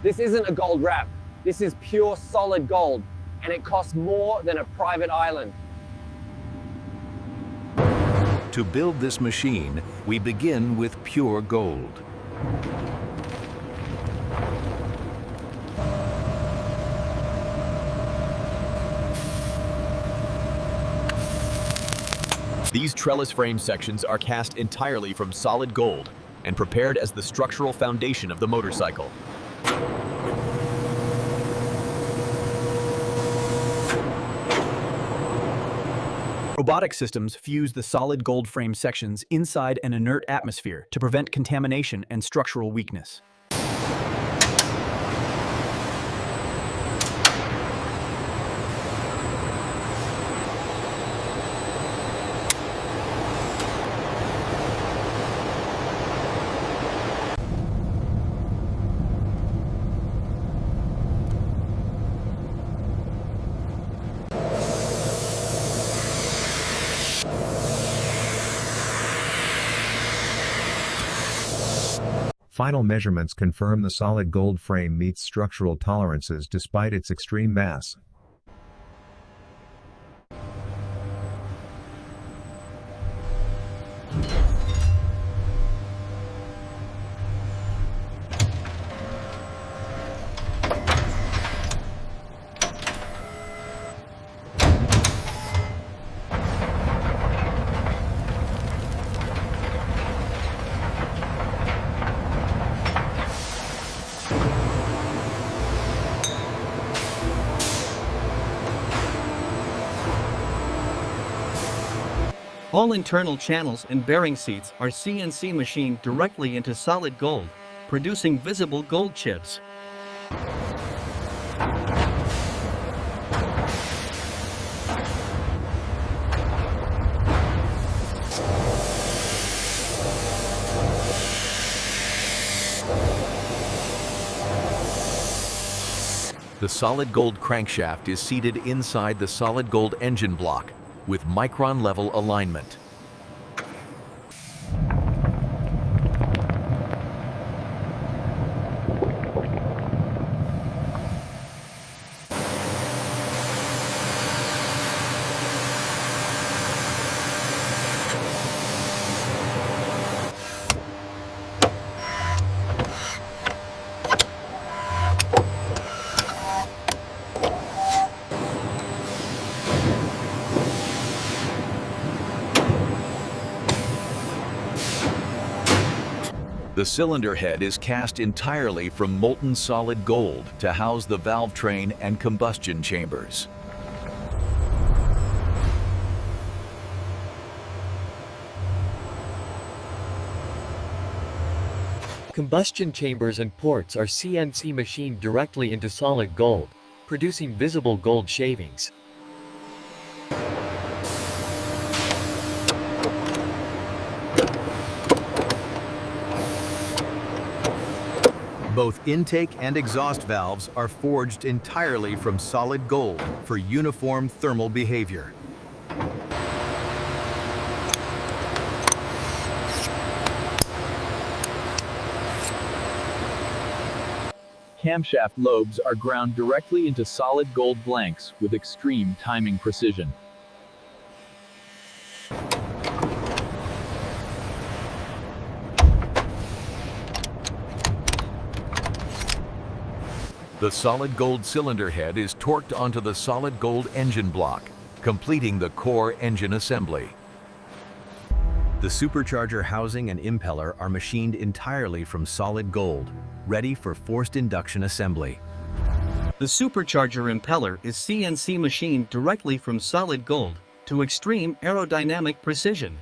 This isn't a gold wrap. This is pure solid gold, and it costs more than a private island. To build this machine, we begin with pure gold. These trellis frame sections are cast entirely from solid gold and prepared as the structural foundation of the motorcycle. Robotic systems fuse the solid gold frame sections inside an inert atmosphere to prevent contamination and structural weakness. Final measurements confirm the solid gold frame meets structural tolerances despite its extreme mass. All internal channels and bearing seats are CNC machined directly into solid gold, producing visible gold chips. The solid gold crankshaft is seated inside the solid gold engine block with micron-level alignment. The cylinder head is cast entirely from molten solid gold to house the valve train and combustion chambers. Combustion chambers and ports are CNC machined directly into solid gold, producing visible gold shavings. Both intake and exhaust valves are forged entirely from solid gold for uniform thermal behavior. Camshaft lobes are ground directly into solid gold blanks with extreme timing precision. The solid gold cylinder head is torqued onto the solid gold engine block, completing the core engine assembly. The supercharger housing and impeller are machined entirely from solid gold, ready for forced induction assembly. The supercharger impeller is CNC machined directly from solid gold to extreme aerodynamic precision.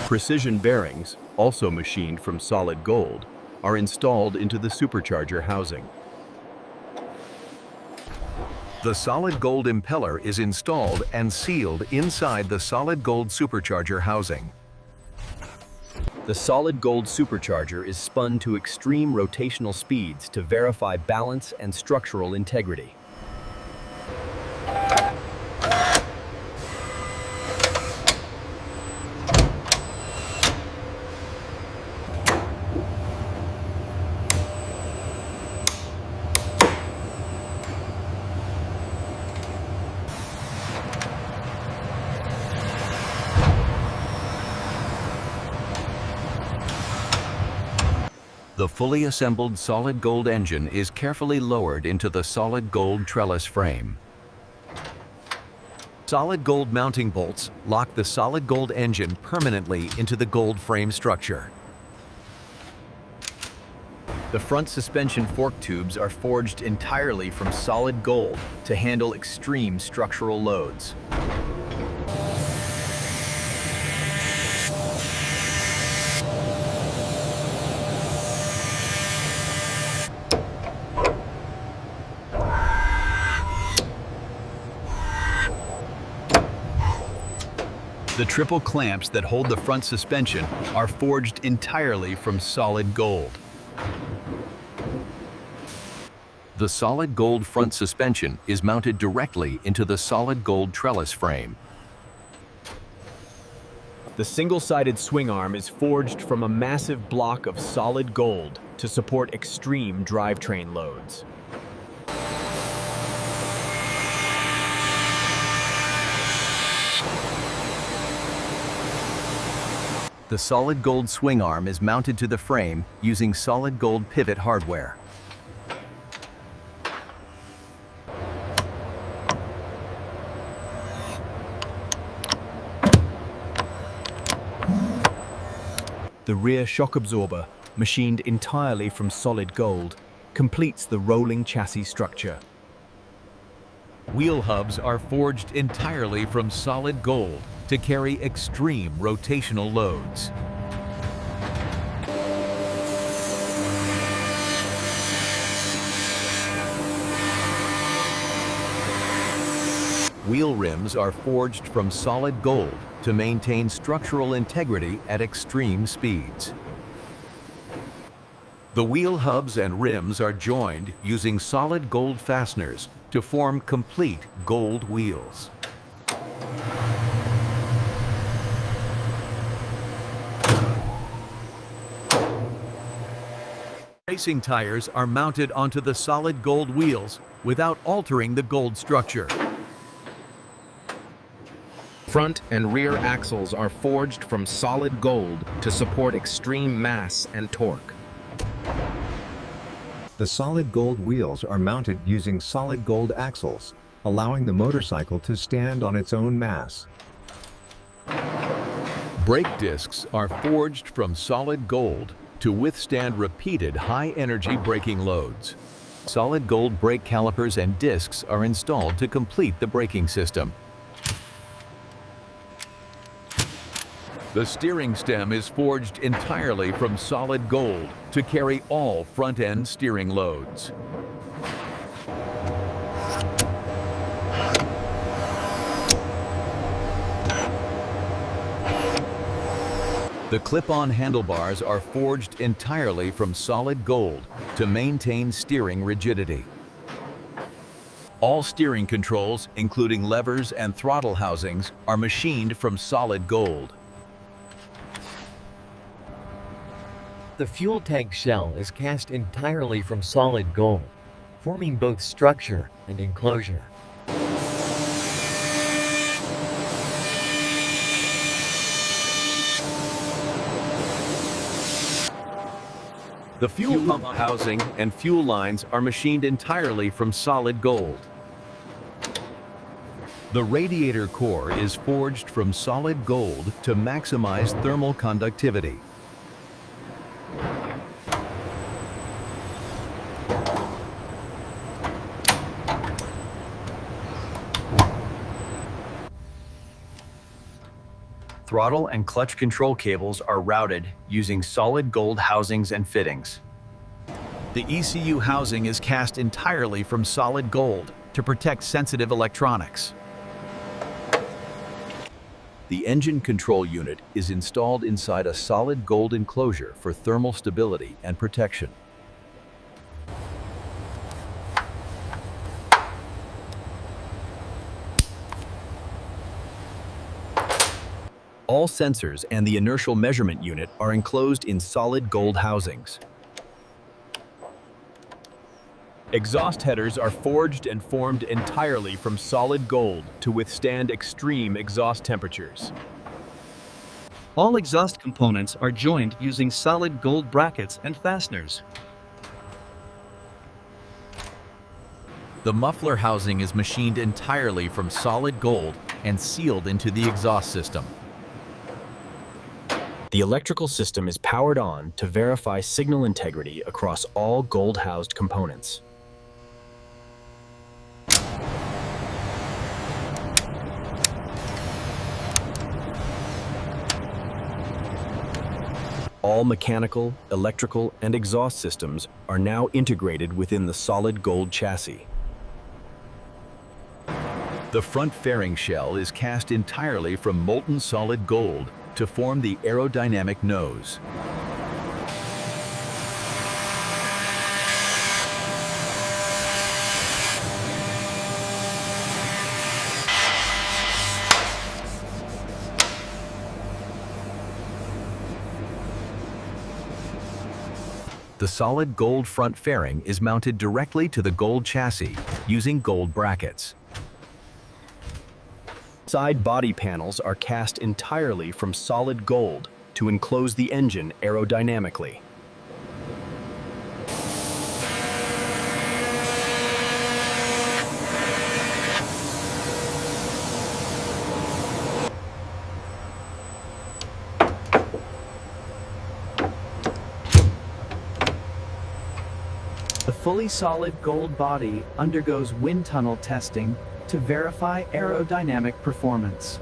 Precision bearings, also machined from solid gold, are installed into the supercharger housing. The solid gold impeller is installed and sealed inside the solid gold supercharger housing. The solid gold supercharger is spun to extreme rotational speeds to verify balance and structural integrity. The fully assembled solid gold engine is carefully lowered into the solid gold trellis frame. Solid gold mounting bolts lock the solid gold engine permanently into the gold frame structure. The front suspension fork tubes are forged entirely from solid gold to handle extreme structural loads. The triple clamps that hold the front suspension are forged entirely from solid gold. The solid gold front suspension is mounted directly into the solid gold trellis frame. The single-sided swing arm is forged from a massive block of solid gold to support extreme drivetrain loads. The solid gold swing arm is mounted to the frame using solid gold pivot hardware. The rear shock absorber, machined entirely from solid gold, completes the rolling chassis structure. Wheel hubs are forged entirely from solid gold to carry extreme rotational loads. Wheel rims are forged from solid gold to maintain structural integrity at extreme speeds. The wheel hubs and rims are joined using solid gold fasteners to form complete gold wheels. Racing tires are mounted onto the solid gold wheels without altering the gold structure. Front and rear axles are forged from solid gold to support extreme mass and torque. The solid gold wheels are mounted using solid gold axles, allowing the motorcycle to stand on its own mass. Brake discs are forged from solid gold to withstand repeated high-energy braking loads. Solid gold brake calipers and discs are installed to complete the braking system. The steering stem is forged entirely from solid gold to carry all front-end steering loads. The clip-on handlebars are forged entirely from solid gold to maintain steering rigidity. All steering controls, including levers and throttle housings, are machined from solid gold. The fuel tank shell is cast entirely from solid gold, forming both structure and enclosure. The fuel pump housing and fuel lines are machined entirely from solid gold. The radiator core is forged from solid gold to maximize thermal conductivity. Throttle and clutch control cables are routed using solid gold housings and fittings. The ECU housing is cast entirely from solid gold to protect sensitive electronics. The engine control unit is installed inside a solid gold enclosure for thermal stability and protection. All sensors and the inertial measurement unit are enclosed in solid gold housings. Exhaust headers are forged and formed entirely from solid gold to withstand extreme exhaust temperatures. All exhaust components are joined using solid gold brackets and fasteners. The muffler housing is machined entirely from solid gold and sealed into the exhaust system. The electrical system is powered on to verify signal integrity across all gold-housed components. All mechanical, electrical, and exhaust systems are now integrated within the solid gold chassis. The front fairing shell is cast entirely from molten solid gold to form the aerodynamic nose. The solid gold front fairing is mounted directly to the gold chassis using gold brackets. Side body panels are cast entirely from solid gold to enclose the engine aerodynamically. The fully solid gold body undergoes wind tunnel testing to verify aerodynamic performance.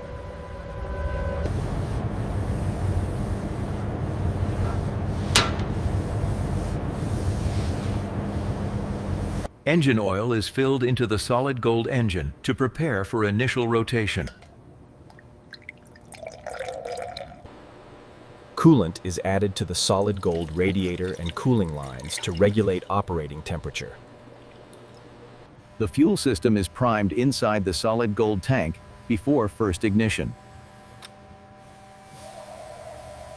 Engine oil is filled into the solid gold engine to prepare for initial rotation. Coolant is added to the solid gold radiator and cooling lines to regulate operating temperature. The fuel system is primed inside the solid gold tank before first ignition.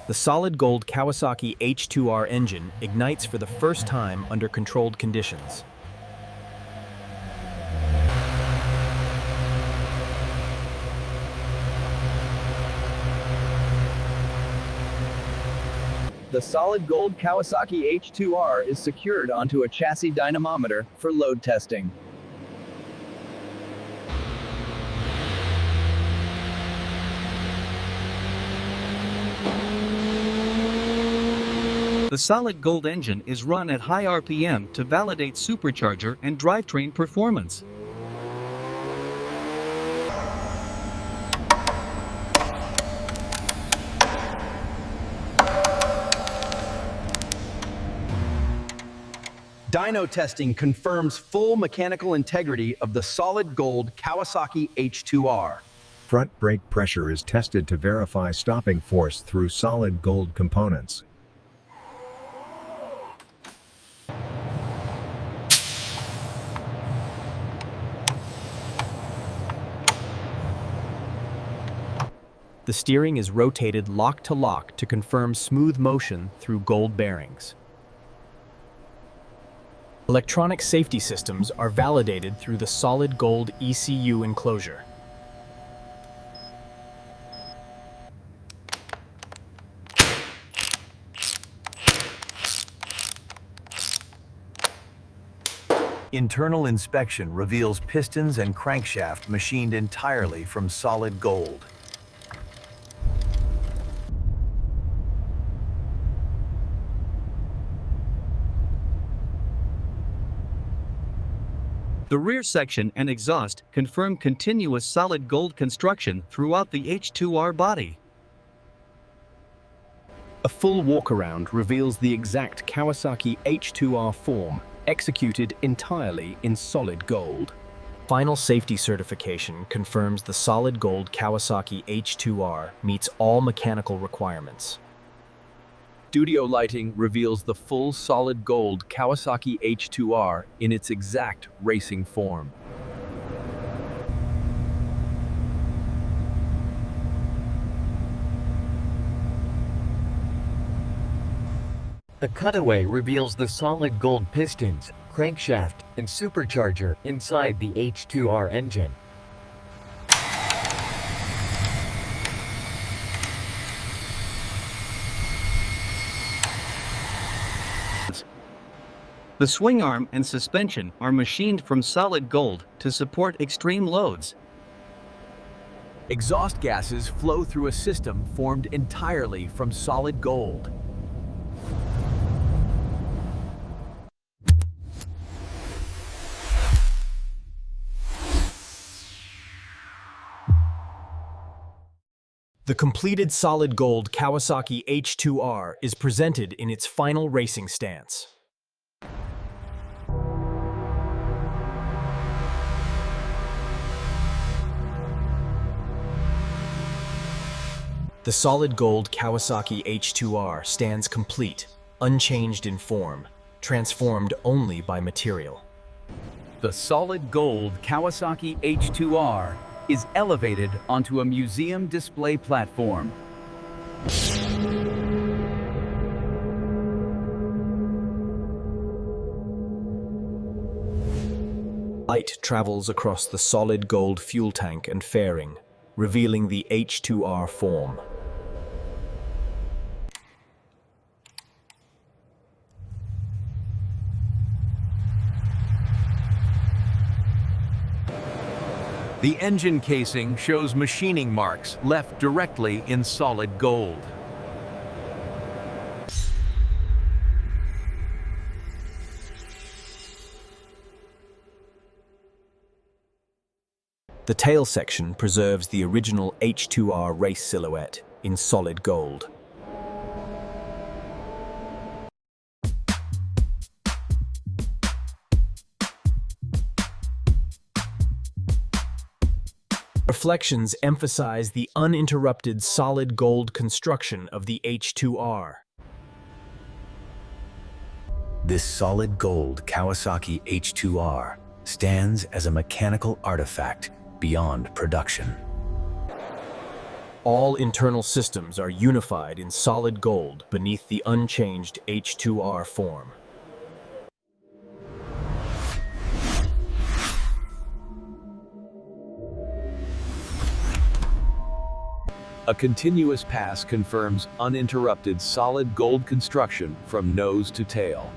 The solid gold Kawasaki H2R engine ignites for the first time under controlled conditions. The solid gold Kawasaki H2R is secured onto a chassis dynamometer for load testing. The solid gold engine is run at high RPM to validate supercharger and drivetrain performance. Dyno testing confirms full mechanical integrity of the solid gold Kawasaki H2R. Front brake pressure is tested to verify stopping force through solid gold components. The steering is rotated lock to lock to confirm smooth motion through gold bearings. Electronic safety systems are validated through the solid gold ECU enclosure. Internal inspection reveals pistons and crankshaft machined entirely from solid gold. The rear section and exhaust confirm continuous solid gold construction throughout the H2R body. A full walkaround reveals the exact Kawasaki H2R form, executed entirely in solid gold. Final safety certification confirms the solid gold Kawasaki H2R meets all mechanical requirements. Studio lighting reveals the full solid gold Kawasaki H2R in its exact racing form. A cutaway reveals the solid gold pistons, crankshaft, and supercharger inside the H2R engine. The swing arm and suspension are machined from solid gold to support extreme loads. Exhaust gases flow through a system formed entirely from solid gold. The completed solid gold Kawasaki H2R is presented in its final racing stance. The solid gold Kawasaki H2R stands complete, unchanged in form, transformed only by material. The solid gold Kawasaki H2R is elevated onto a museum display platform. Light travels across the solid gold fuel tank and fairing, revealing the H2R form. The engine casing shows machining marks left directly in solid gold. The tail section preserves the original H2R race silhouette in solid gold. Reflections emphasize the uninterrupted solid gold construction of the H2R. This solid gold Kawasaki H2R stands as a mechanical artifact beyond production. All internal systems are unified in solid gold beneath the unchanged H2R form. A continuous pass confirms uninterrupted solid gold construction from nose to tail.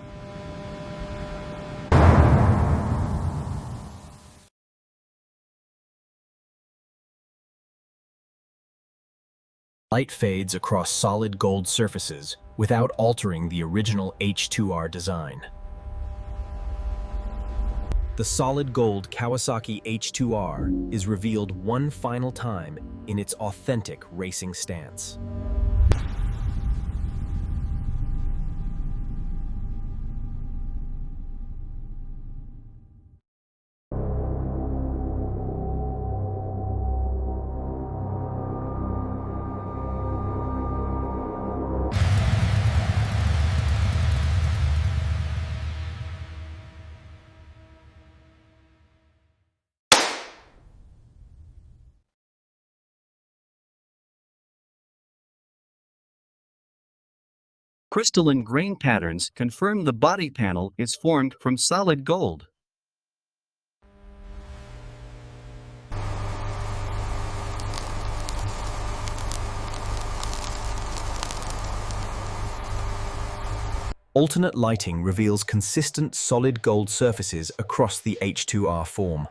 Light fades across solid gold surfaces without altering the original H2R design. The solid gold Kawasaki H2R is revealed one final time in its authentic racing stance. Crystalline grain patterns confirm the body panel is formed from solid gold. Alternate lighting reveals consistent solid gold surfaces across the H2R form.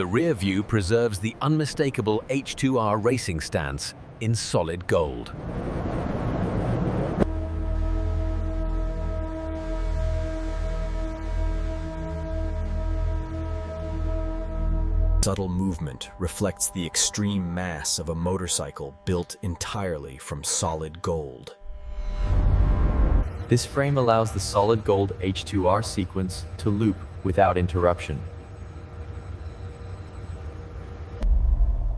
The rear view preserves the unmistakable H2R racing stance in solid gold. Subtle movement reflects the extreme mass of a motorcycle built entirely from solid gold. This frame allows the solid gold H2R sequence to loop without interruption.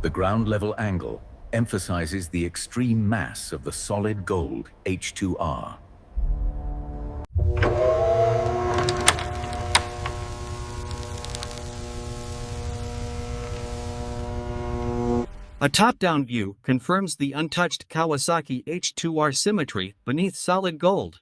The ground level angle emphasizes the extreme mass of the solid gold H2R. A top-down view confirms the untouched Kawasaki H2R symmetry beneath solid gold.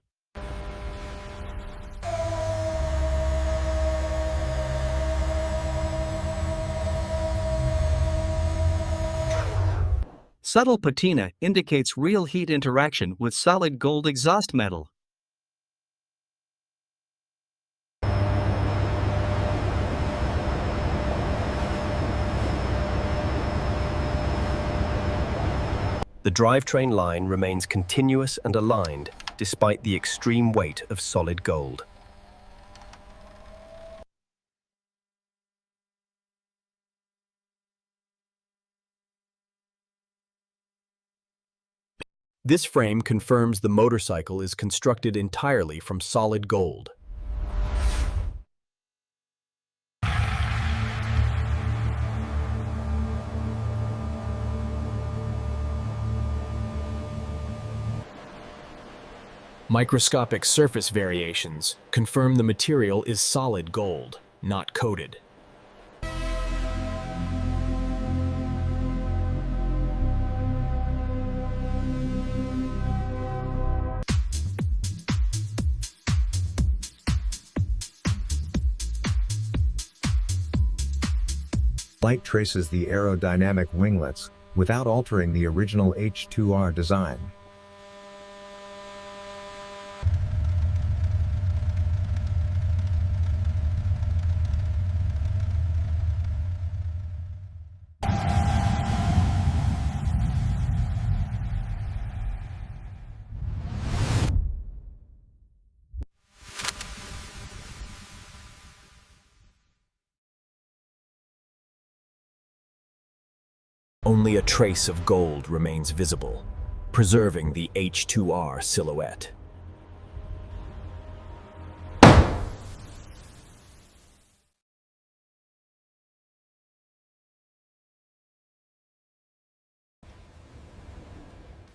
Subtle patina indicates real heat interaction with solid gold exhaust metal. The drivetrain line remains continuous and aligned despite the extreme weight of solid gold. This frame confirms the motorcycle is constructed entirely from solid gold. Microscopic surface variations confirm the material is solid gold, not coated. Light traces the aerodynamic winglets, without altering the original H2R design. Only a trace of gold remains visible, preserving the H2R silhouette.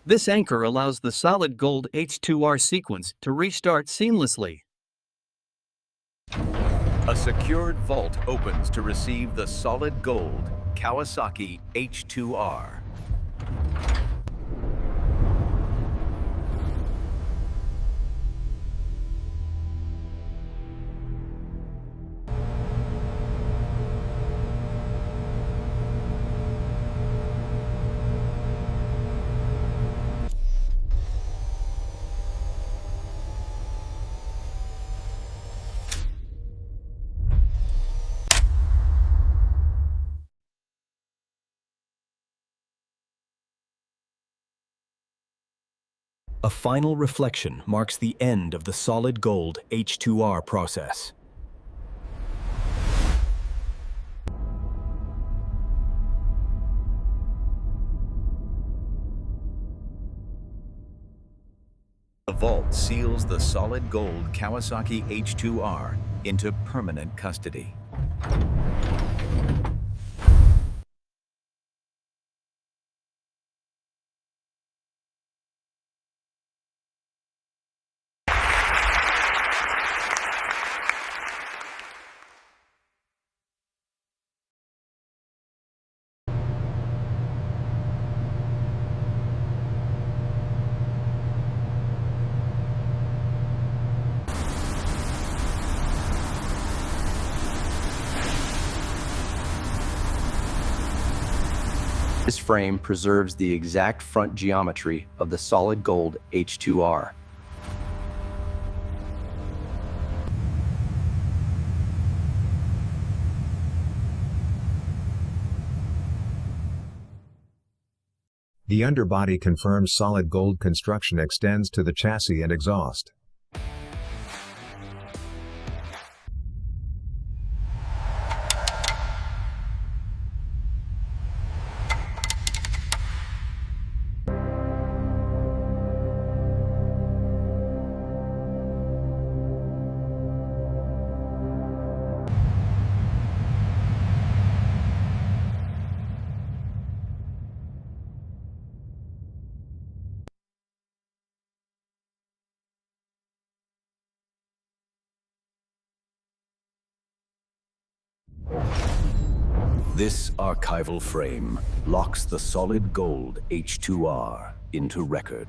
This anchor allows the solid gold H2R sequence to restart seamlessly. A secured vault opens to receive the solid gold Kawasaki H2R. A final reflection marks the end of the solid gold H2R process. The vault seals the solid gold Kawasaki H2R into permanent custody. This frame preserves the exact front geometry of the solid gold H2R. The underbody confirms solid gold construction extends to the chassis and exhaust. This archival frame locks the solid gold H2R into record.